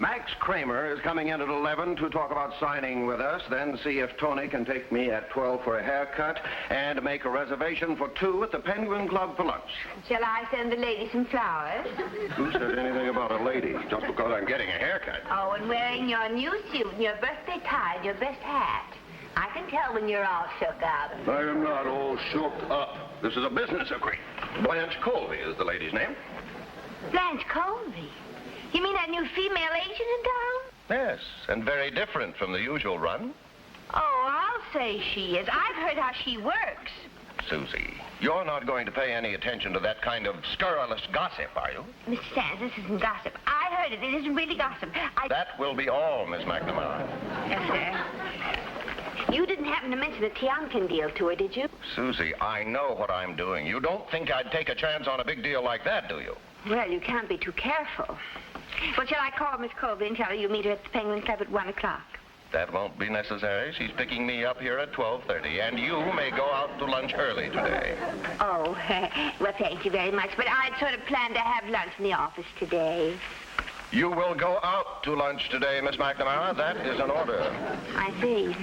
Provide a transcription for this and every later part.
Max Kramer is coming in at 11 to talk about signing with us, then see if Tony can take me at 12 for a haircut, and make a reservation for 2 at the Penguin Club for lunch. Shall I send the lady some flowers? Who said anything about a lady, just because I'm getting a haircut? Oh, and wearing your new suit and your birthday tie and your best hat. I can tell when you're all shook up. I am not all shook up. This is a business agreement. Blanche Colby is the lady's name. Blanche Colby? You mean that new female agent in town? Yes, and very different from the usual run. Oh, I'll say she is. I've heard how she works. Susie, you're not going to pay any attention to that kind of scurrilous gossip, are you? Miss Sands, this isn't gossip. I heard it. It isn't really gossip. That will be all, Miss McNamara. Yes, sir. You didn't happen to mention the Tiomkin deal to her, did you? Susie, I know what I'm doing. You don't think I'd take a chance on a big deal like that, do you? Well, you can't be too careful. Well, shall I call Miss Colby and tell her you meet her at the Penguin Club at 1 o'clock? That won't be necessary. She's picking me up here at 12:30, and you may go out to lunch early today. Oh, well, thank you very much, but I'd sort of planned to have lunch in the office today. You will go out to lunch today, Miss McNamara. That is an order. I see.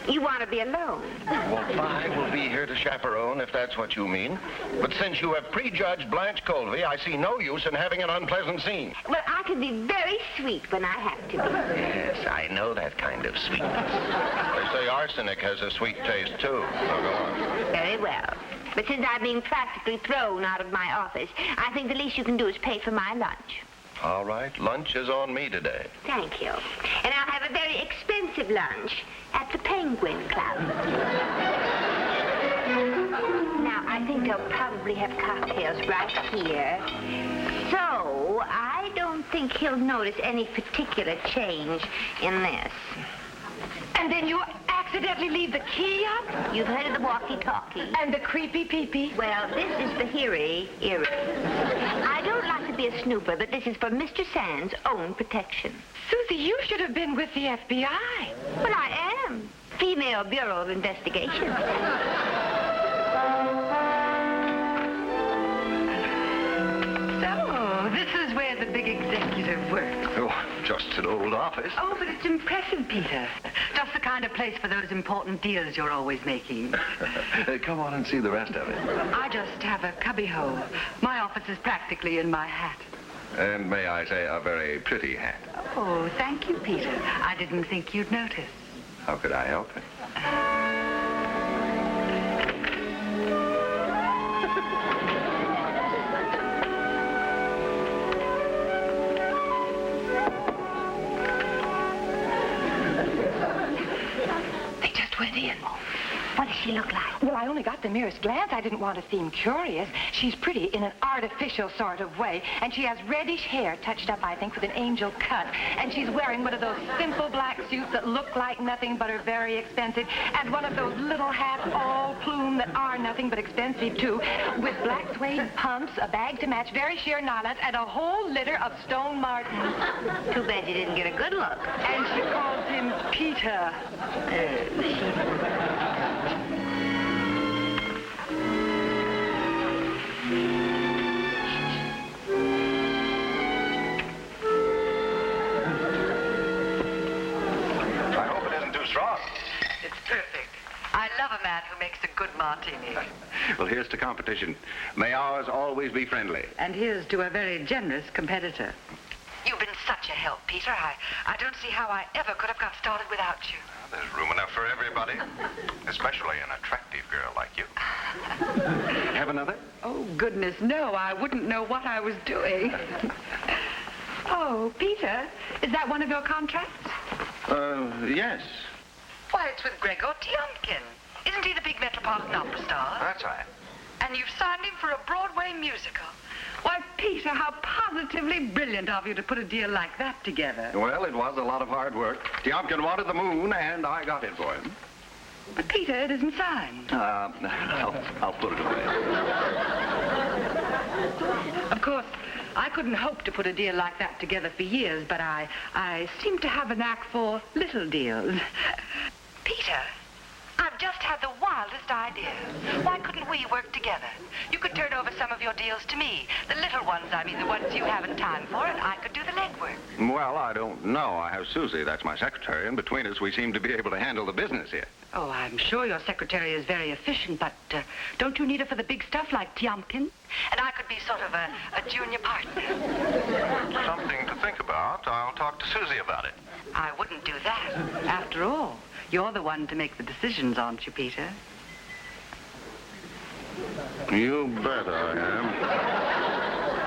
You want to be alone? Well, I will be here to chaperone, if that's what you mean. But since you have prejudged Blanche Colby, I see no use in having an unpleasant scene. Well, I can be very sweet when I have to be. Yes, I know that kind of sweetness. They say arsenic has a sweet taste, too. Now, go on. Very well. But since I'm being practically thrown out of my office, I think the least you can do is pay for my lunch. All right, lunch is on me today. Thank you. And I'll have a very expensive lunch at the Penguin Club. Now, I think they'll probably have cocktails right here. So, I don't think he'll notice any particular change in this. And then you accidentally leave the key up? You've heard of the walkie-talkie. And the creepy peepee? Well, this is the eerie. I don't like to be a snooper, but this is for Mr. Sands' own protection. Susie, you should have been with the FBI. Well, I am. Female Bureau of Investigation. So, this is where the big executive works. Oh, just an old office. Oh, but it's impressive, Peter. Just the kind of place for those important deals you're always making. Come on and see the rest of it. I just have a cubbyhole. My office is practically in my hat. And may I say, a very pretty hat. Oh, thank you, Peter. I didn't think you'd notice. How could I help it? They just went in. What does she look like? Well, I only got the merest glance. I didn't want to seem curious. She's pretty in an artificial sort of way, and she has reddish hair touched up, I think, with an angel cut. And she's wearing one of those simple black suits that look like nothing but are very expensive, and one of those little hats, all plume, that are nothing but expensive, too, with black suede pumps, a bag to match, very sheer nylons, and a whole litter of stone martins. Too bad you didn't get a good look. And she calls him Peter. It's perfect. I love a man who makes a good martini. Well, here's to competition. May ours always be friendly. And here's to a very generous competitor. You've been such a help, Peter. I don't see how I ever could have got started without you. Well, there's room enough for everybody, especially an attractive girl like you. Have another? Oh, goodness, no. I wouldn't know what I was doing. Oh, Peter, is that one of your contracts? Yes. Why, it's with Gregor Tiomkin. Isn't he the big Metropolitan Opera star? That's right. And you've signed him for a Broadway musical. Why, Peter, how positively brilliant of you to put a deal like that together. Well, it was a lot of hard work. Tiomkin wanted the moon, and I got it for him. But, Peter, it isn't signed. I'll put it away. Of course, I couldn't hope to put a deal like that together for years, but I seem to have a knack for little deals. Peter, I've just had the wildest idea. Why couldn't we work together? You could turn over some of your deals to me. The little ones, I mean, the ones you haven't time for, and I could do the legwork. work? Well, I don't know. I have Susie, that's my secretary, and between us we seem to be able to handle the business here. Oh, I'm sure your secretary is very efficient, but don't you need her for the big stuff like Tiomkin? And I could be sort of a junior partner. Something to think about. I'll talk to Susie about it. I wouldn't do that. After all, you're the one to make the decisions, aren't you, Peter? You bet I am.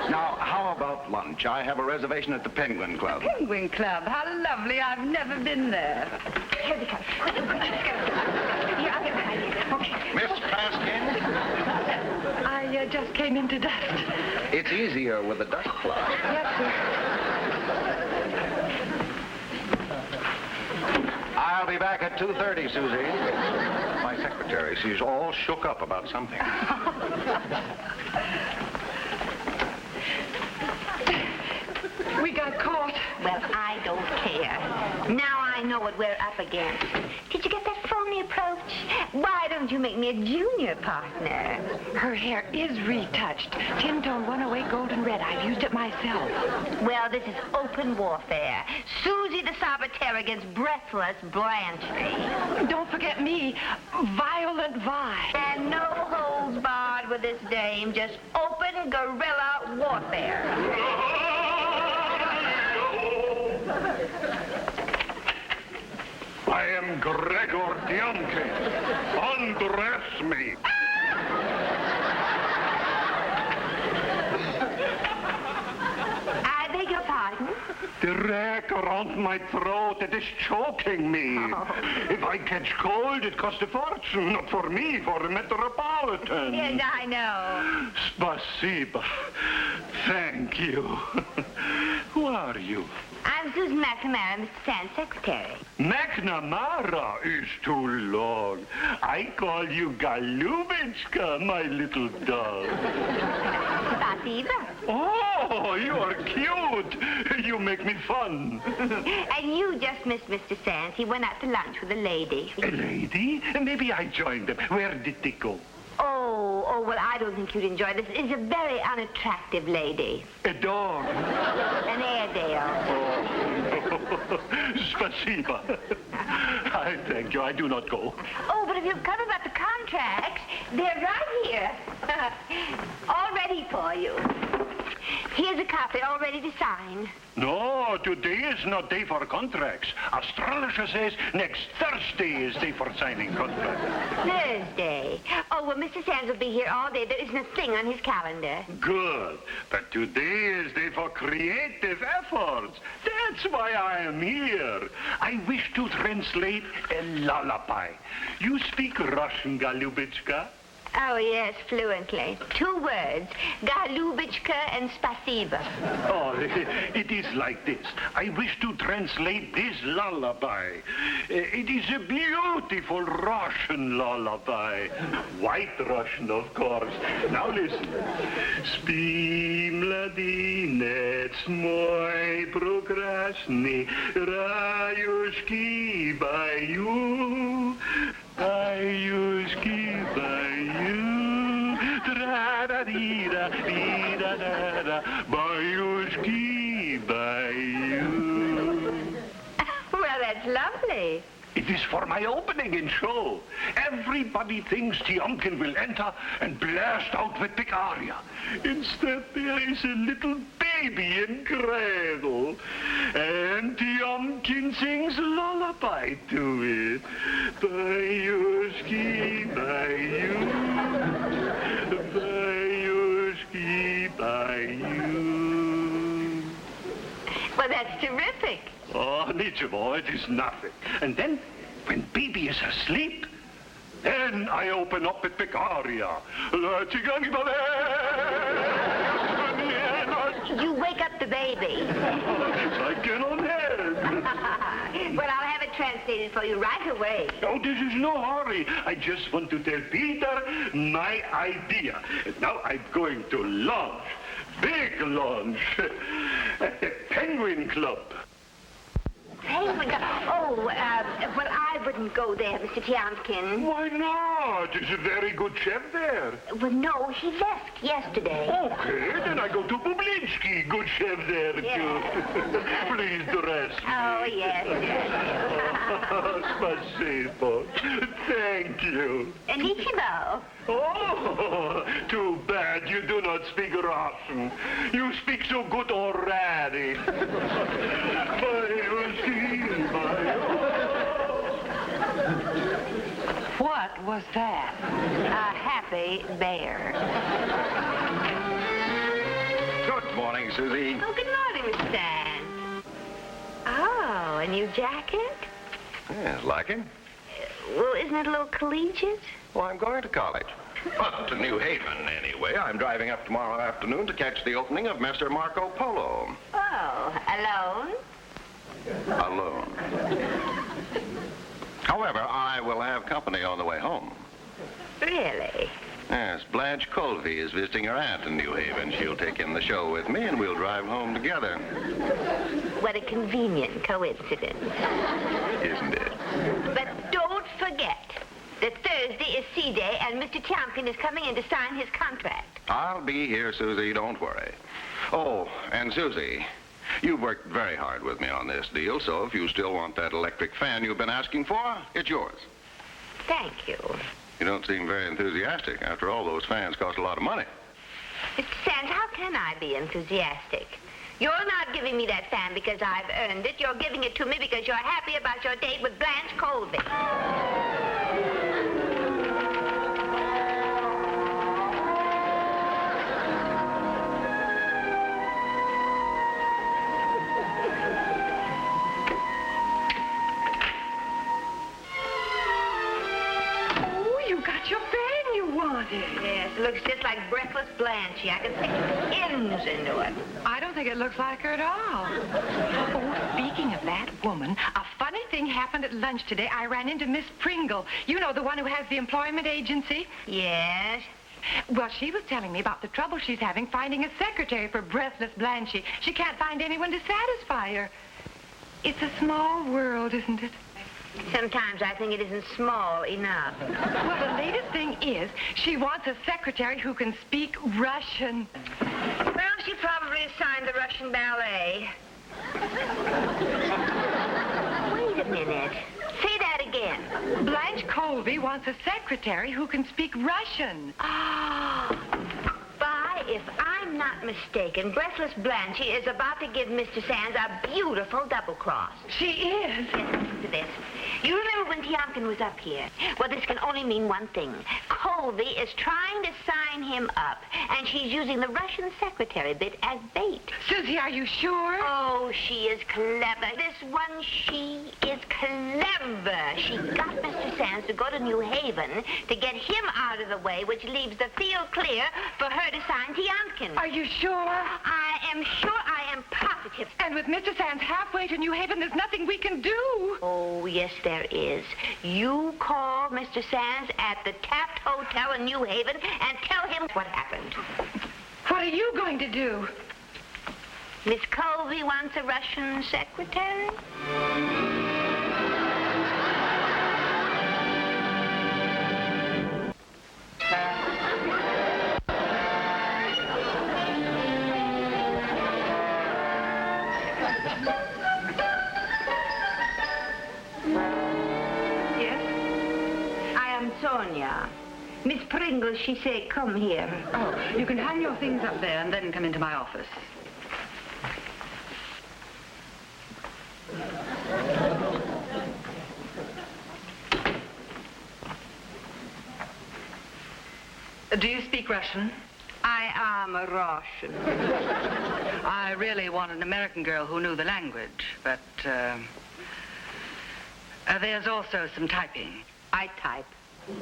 Now, how about lunch? I have a reservation at the Penguin Club. Penguin Club? How lovely. I've never been there. Here they come. Here, I'll get behind you. Okay. Miss Paskin? I just came in to dust. It's easier with the dust cloth. Yes, sir. I'll be back at 2:30, Susie. My secretary, she's all shook up about something. We got caught. Well, I don't care. Now I know what we're up against. Did you get that phony approach? Why don't you make me a junior partner? Her hair is retouched. Tin tone 108 golden red. I've used it myself. Well, this is open warfare. Susie the Saboteur against breathless Blanche. Don't forget me, Violent Vi. And no holds barred with this dame. Just open guerrilla warfare. I am Gregor Tiomkin. Undress me. I beg your pardon? The rack around my throat, it is choking me. Oh. If I catch cold, it costs a fortune. Not for me, for the Metropolitan. Yes, I know. Spasiba. Thank you. Who are you? I'm Susie McNamara, Mr. Sand's secretary. McNamara is too long. I call you Galubitschka, my little dog. Spasiba. Oh, you are cute. You make me fun. And you just missed Mr. Sands. He went out to lunch with a lady. A lady? Maybe I joined them. Where did they go? Oh, well, I don't think you'd enjoy this. It's a very unattractive lady. A dog. An Airedale. Oh. Spasiba. I thank you. I do not go. Oh, but if you've come about the contracts, they're right here. All ready for you. Here's a copy all ready to sign. No, today is not day for contracts. Astrologer says next Thursday is day for signing contracts. Thursday. Oh, well, Mr. Sands will be here all day. There isn't a thing on his calendar. Good. But today is day for creative efforts. That's why I am here. I wish to translate a lullaby. You speak Russian, Galubitschka? Oh, yes, fluently. 2 words, Galubitschka and Spasiba. Oh, it is like this. I wish to translate this lullaby. It is a beautiful Russian lullaby. White Russian, of course. Now listen. Spи, mladinec moj prekrasny, rаюшки баю, rаюшки баю, тра-да-ди-да, ди-да-да-да, баюшки баю. Well, that's lovely. It is for my opening in show. Everybody thinks Tiomkin will enter and blast out with big aria. Instead, there is a little baby in cradle. And Tiomkin sings lullaby to it. Bayushki, bayu. Bayushki, bayu. Well, that's terrific. Oh, Nichimo, it is nothing. And then, when baby is asleep, then I open up with big aria. You wake up the baby. I cannot help. Well, I'll have it translated for you right away. Oh, this is no hurry. I just want to tell Peter my idea. And now I'm going to lunch. Big lunch. At the Penguin Club. thank God. Oh, well, I wouldn't go there, Mr. Tiomkin. Why not? Is a very good chef there. Well, no, he left yesterday. Okay, then I go to Bublinsky. Good chef there, too. Please dress me. Oh, yes. Spasibo. Thank you. Nичего. Oh, too bad you do not speak Russian. You speak so good already. What was that? A happy bear. Good morning, Susie. Oh, good morning, Mr. Sands. Oh, a new jacket? Yes, like him? Well, isn't it a little collegiate? Well, I'm going to college. Well, to New Haven, anyway. I'm driving up tomorrow afternoon to catch the opening of Messer Marco Polo. Oh, alone? Alone. However, I will have company on the way home. Really? Yes, Blanche Colby is visiting her aunt in New Haven. She'll take in the show with me, and we'll drive home together. What a convenient coincidence. Isn't it? But don't forget that Thursday is C-Day, and Mr. Tiomkin is coming in to sign his contract. I'll be here, Susie. Don't worry. Oh, and Susie, you've worked very hard with me on this deal, so if you still want that electric fan you've been asking for, it's yours. Thank you. You don't seem very enthusiastic. After all, those fans cost a lot of money. Mr. Sands, how can I be enthusiastic? You're not giving me that fan because I've earned it. You're giving it to me because you're happy about your date with Blanche Colby. Yes, it looks just like breathless Blanche. I can see pins into it. I don't think it looks like her at all. Oh, speaking of that woman, a funny thing happened at lunch today. I ran into Miss Pringle. You know, the one who has the employment agency? Yes. Well, she was telling me about the trouble she's having finding a secretary for breathless Blanche. She can't find anyone to satisfy her. It's a small world, isn't it? Sometimes I think it isn't small enough. Well, the latest thing is she wants a secretary who can speak Russian. Well, she probably assigned the Russian ballet. Wait a minute. Say that again. Blanche Colby wants a secretary who can speak Russian. Ah. If I'm not mistaken, breathless Blanche is about to give Mr. Sands a beautiful double cross. She is? Listen to this. You remember when Tiomkin was up here? Well, this can only mean one thing. Colby is trying to sign him up, and she's using the Russian secretary bit as bait. Susie, are you sure? Oh, she is clever. This one, she is clever. She got Mr. Sands to go to New Haven to get him out of the way, which leaves the field clear for her to sign Tiomkin. Are you sure? I am sure. I am positive. And with Mr. Sands halfway to New Haven, there's nothing we can do. Oh, yes, there is. You call Mr. Sands at the Taft Hotel in New Haven and tell him what happened. What are you going to do? Miss Colby wants a Russian secretary? Sonia. Miss Pringle, she said, come here. Oh, you can hang your things up there and then come into my office. Do you speak Russian? I am a Russian. I really want an American girl who knew the language, but there's also some typing. I type.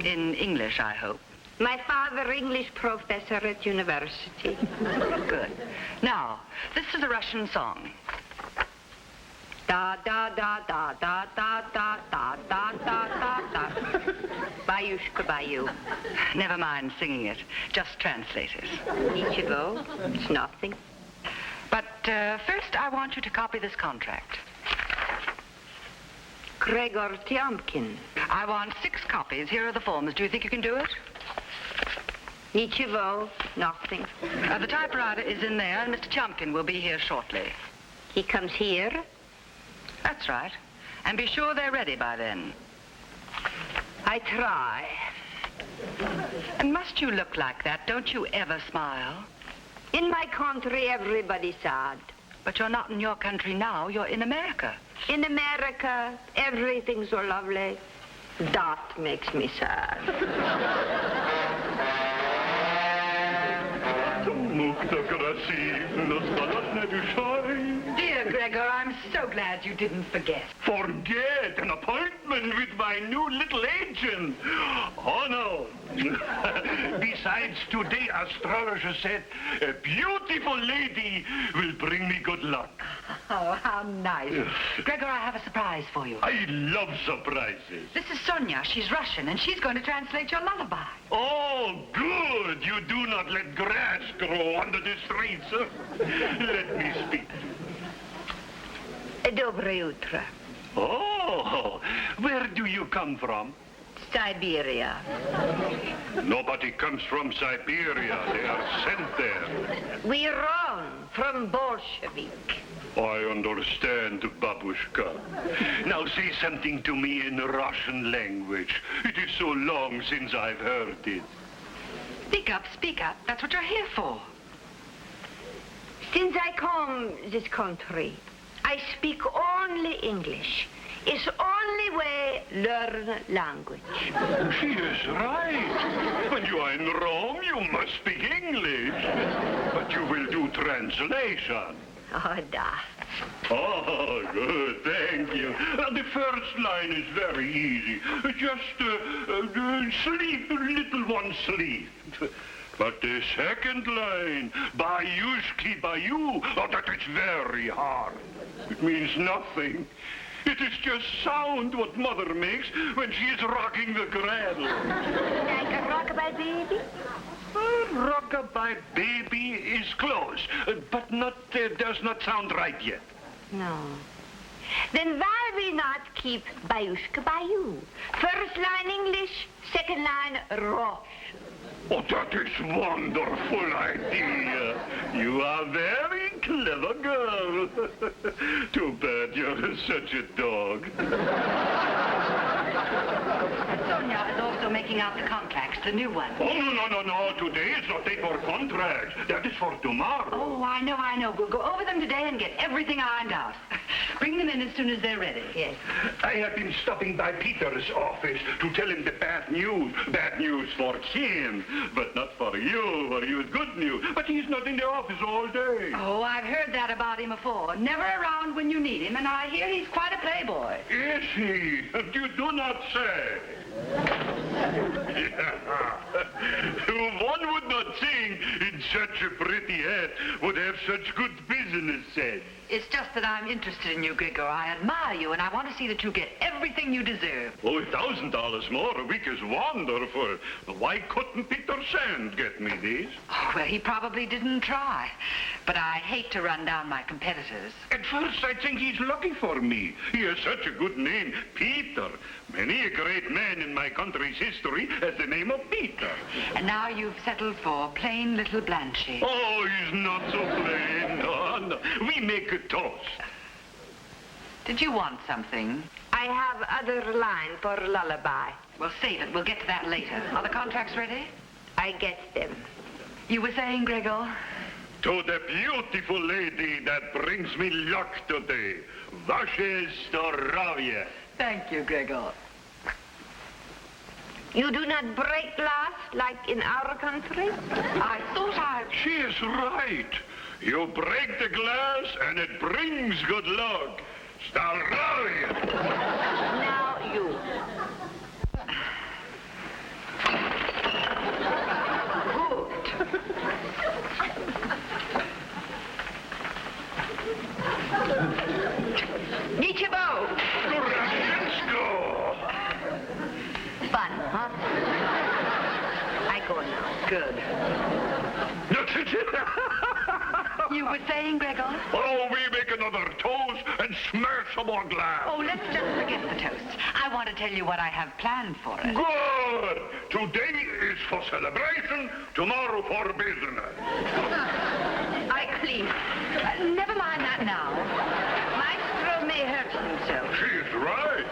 In English, I hope. My father, English professor at university. Good. Now, this is a Russian song. Da da da da da da da da da da da da. Bayushka Bayu. Never mind singing it. Just translate it. Ichigo. It's nothing. But first, I want you to copy this contract. Gregor Tiomkin. I want 6 copies. Here are the forms. Do you think you can do it? Nichevo, nothing. The typewriter is in there, and Mr. Tiomkin will be here shortly. He comes here. That's right. And be sure they're ready by then. I try. And must you look like that? Don't you ever smile? In my country, everybody's sad. But you're not in your country now. You're in America. In America, everything's so lovely. That makes me sad. Dear Gregor, I'm so glad you didn't forget. Forget an appointment with my new little agent. Oh, no. Besides, today astrologer said a beautiful lady will bring me good luck. Oh, how nice. Gregor, I have a surprise for you. I love surprises. This is Sonia. She's Russian, and she's going to translate your lullaby. Oh, good. You do not let grass grow under the streets. Let me speak. Доброе утро. Oh, where do you come from? Siberia. Nobody comes from Siberia. They are sent there. We run from Bolshevik. I understand, babushka. Now say something to me in Russian language. It is so long since I've heard it. Speak up, speak up. That's what you're here for. Since I come this country, I speak only English. It's only way learn language. She is right. When you are in Rome, you must speak English. But you will do translation. Oh, da. Oh, good. Thank you. The first line is very easy. Just sleep, little one, sleep. But the second line, Bayushki Bayu, oh, that is very hard. It means nothing. It is just sound what mother makes when she is rocking the cradle. Like a rockabye baby? Rockabye baby is close, but does not sound right yet. No. Then why we not keep Bayushka Bayu? First line English, second line Rosh. Oh, that is wonderful idea. You are very clever girl. Too bad you're such a dog. Sonia is also making out the contracts, the new ones. Oh, no. Today is not for contracts. That is for tomorrow. Oh, I know. We'll go over them today and get everything ironed out. Bring them in as soon as they're ready. Yes. I have been stopping by Peter's office to tell him the bad news. Bad news for him, but not for you. For you, it's good news. But he's not in the office all day. Oh, I've heard that about him before. Never around when you need him, and I hear he's quite a playboy. Is he? You do not say. One would not think in such a pretty hat would have such good business sense. It's just that I'm interested in you, Gregor. I admire you, and I want to see that you get everything you deserve. Oh, $1,000 more a week is wonderful. Why couldn't Peter Sand get me these? Oh, well, he probably didn't try. But I hate to run down my competitors. At first, I think he's lucky for me. He has such a good name, Peter. Many a great man in my country's history has the name of Peter. And now you've settled for plain little Blanchy. Oh, he's not so plain. No. We make a toast. Did you want something? I have other line for lullaby. Well, save it. We'll get to that later. Are the contracts ready? I get them. You were saying, Gregor? To the beautiful lady that brings me luck today, Vaše zdravie. Thank you, Gregor. You do not break glass like in our country? I thought She is right. You break the glass and it brings good luck. Zdravie. Now you. Nichevo. Let's go. Fun, huh? I go now. good. You were saying, Gregor? Oh, we make another toast and and smash some more glass. Oh, let's forget the toast. I want to tell you what I have planned for us. Good. Today is for celebration, tomorrow for business. Please, never mind that now. Maestro may hurt himself. She's right.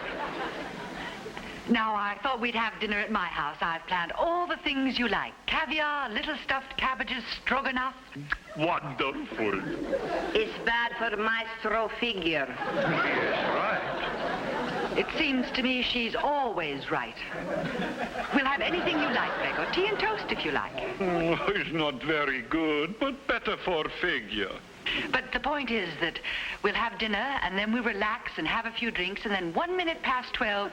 Now, I thought we'd have dinner at my house. I've planned all the things you like. Caviar, little stuffed cabbages, stroganoff. Wonderful. It's bad for Maestro figure. Yes, right. It seems to me she's always right. We'll have anything you like, Gregor. Tea and toast if you like. Oh, it's not very good, but better for figure. But the point is that we'll have dinner, and then we'll relax and have a few drinks, and then 1 minute past 12,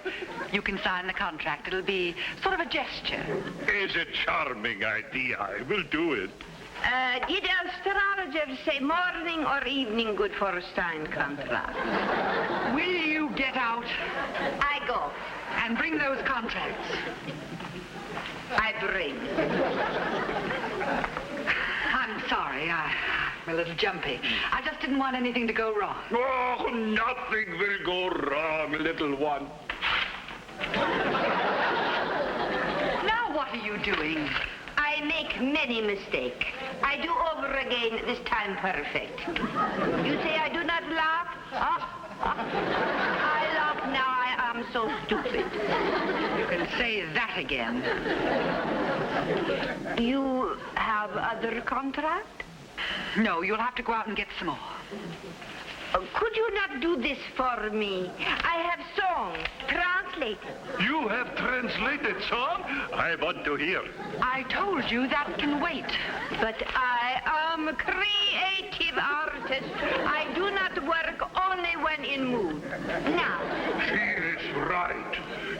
you can sign the contract. It'll be sort of a gesture. It's a charming idea. I will do it. Did astrologers say morning or evening good for a signed contract? Will you get out I go. and bring those contracts? I bring. I'm sorry. I'm a little jumpy. I just didn't want anything to go wrong. Oh, nothing will go wrong, little one. Now what are you doing? I make many mistakes. I do over again, this time perfect. You say I do not laugh? I laugh now. I am so stupid. You can say that again. You have other contract? No, you'll have to go out and get some more. Could you not do this for me? I have song, translate. You have translated song? I want to hear. I told you that can wait. But I am a creative artist. I do not work only when in mood. Now. She is right.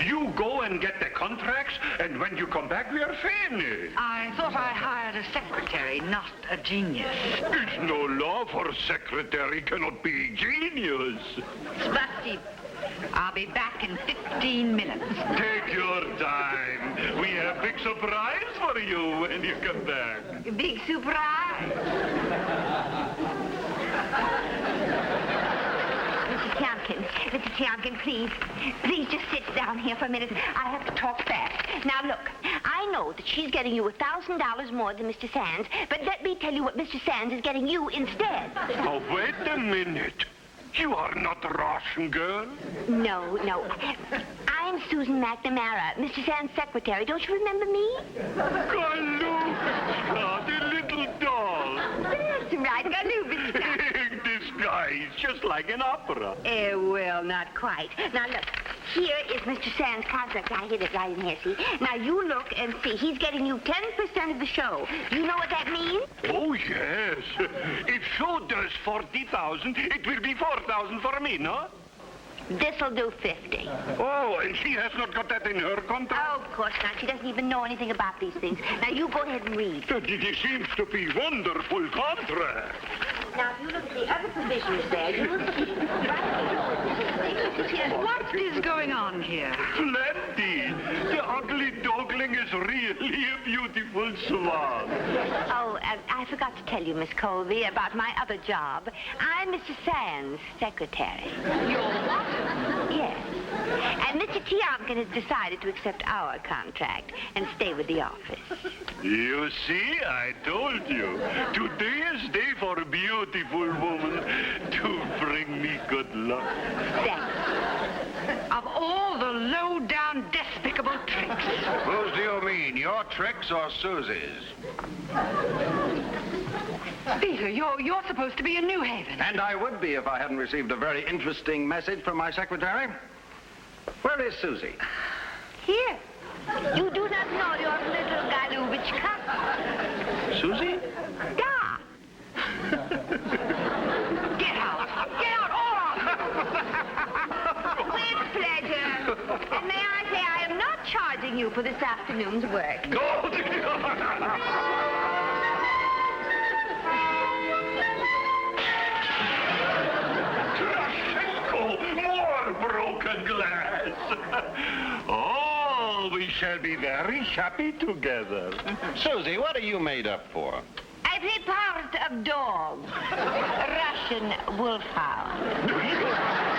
You go and get the contracts, and when you come back, we are finished. I thought I hired a secretary, not a genius. It's no law for secretary cannot be genius. Spasibo. I'll be back in 15 minutes. Take your time. We have big surprise for you when you come back. Big surprise. Mr. Tiomkin, please just sit down here for a minute. I have to talk fast. Now, look, I know that she's getting you $1,000 more than Mr. Sands, but let me tell you what Mr. Sands is getting you instead. Oh, wait a minute. You are not a Russian girl? No. I'm Susan McNamara, Mr. Sands' secretary. Don't you remember me? Galubishka, the little doll. That's right, Galubishka. Disguised, just like an opera. Well, not quite. Now, look, here is Mr. Sands' contract. I hid it right in here, see? Now, you look and see. He's getting you 10% of the show. You know what that means? Oh, yes. If show does 40,000, it will be 4,000 for me, no? This'll do 50. Oh, and she has not got that in her contract? Oh, of course not. She doesn't even know anything about these things. Now, you go ahead and read. It seems to be wonderful contract. Now, if you look at the other provisions there, you will see. What is going on here? Plenty. The ugly dogling is really a beautiful swan. Oh, I forgot to tell you, Miss Colby, about my other job. I'm Mr. Sands' secretary. You're what? Yes. And Mr. Tiomkin has decided to accept our contract and stay with the office. You see, I told you. Today is day for a beautiful woman to bring me good luck. Thanks. Of all the low-down, despicable tricks. Whose do you mean, your tricks or Susie's? Peter, you're supposed to be in New Haven. And I would be if I hadn't received a very interesting message from my secretary. Where is Susie? Here. You do not know your little Galubishka? Susie? Da. Get out! Get out, all of you! With pleasure. And may I say I am not charging you for this afternoon's work. More broken glass. Oh, we shall be very happy together. Susie, what are you made up for? I Every part of dog. Russian wolfhound.